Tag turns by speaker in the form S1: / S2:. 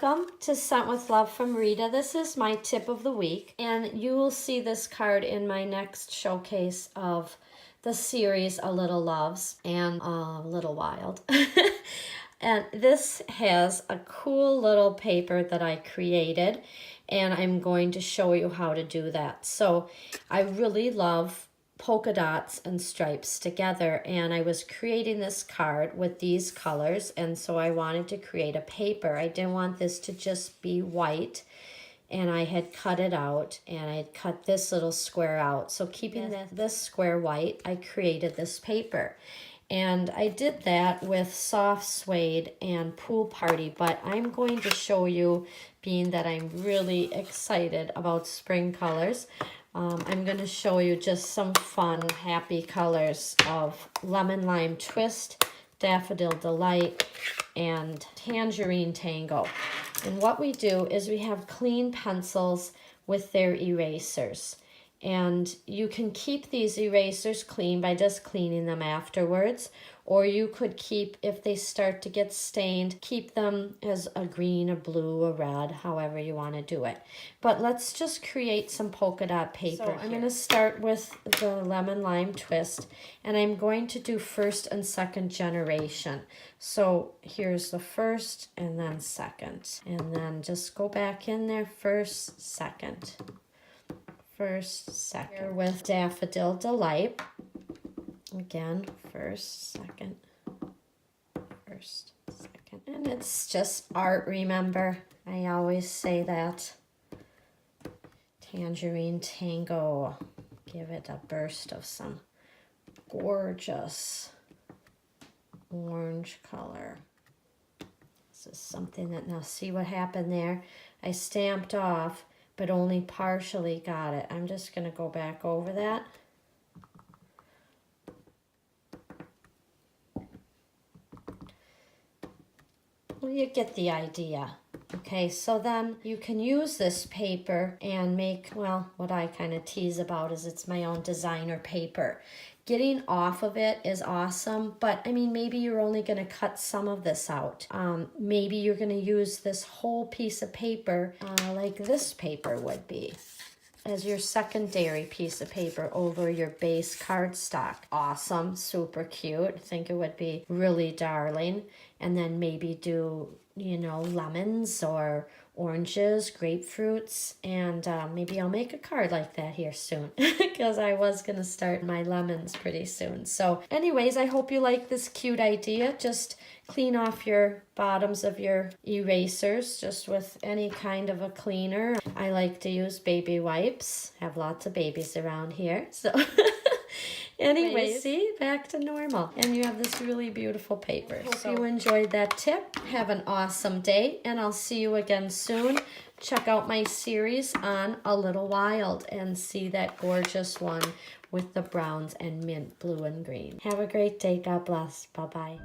S1: Welcome to Sent with Love from Rita. This is my tip of the week, and you will see this card in my next showcase of the series A Little Loves and A Little Wild. And this has a cool little paper that I created, and I'm going to show you how to do that. So I really love polka dots and stripes together, and I was creating this card with these colors, and so I wanted to create a paper. I didn't want this to just be white, and I had cut it out, and I had cut this little square out. So keeping this square white, I created this paper. And I did that with soft suede and pool party, but I'm going to show you, being that I'm really excited about spring colors, I'm going to show you just some fun, happy colors of Lemon Lime Twist, Daffodil Delight, and Tangerine Tango. And what we do is we have clean pencils with their erasers. And you can keep these erasers clean by just cleaning them afterwards. Or you could keep, if they start to get stained, keep them as a green, a blue, a red, however you want to do it. But let's just create some polka dot paper. So I'm going to start with the Lemon Lime Twist, and I'm going to do first and second generation. So here's the first and then second. And then just go back in there, first, second. First, second. With Daffodil Delight. Again, first, second, first, second. And it's just art, remember? I always say that. Tangerine Tango. Give it a burst of some gorgeous orange color. This is something that, now see what happened there? I stamped off, but only partially got it. I'm just going to go back over that. Well, you get the idea. Okay, so then you can use this paper and make, well, what I kind of tease about is it's my own designer paper. Getting off of it is awesome, but I mean, maybe you're only going to cut some of this out. Maybe you're going to use this whole piece of paper like this paper would be as your secondary piece of paper over your base cardstock. Awesome, super cute. I think it would be really darling. And then maybe do, you know, lemons or oranges, grapefruits, and maybe I'll make a card like that here soon because I was going to start my lemons pretty soon. So anyways, I hope you like this cute idea. Just clean off your bottoms of your erasers just with any kind of a cleaner. I like to use baby wipes. I have lots of babies around here, so anyway, see, back to normal. And you have this really beautiful paper. Hope you enjoyed that tip. Have an awesome day, and I'll see you again soon. Check out my series on A Little Wild and see that gorgeous one with the browns and mint, blue, and green. Have a great day. God bless. Bye-bye.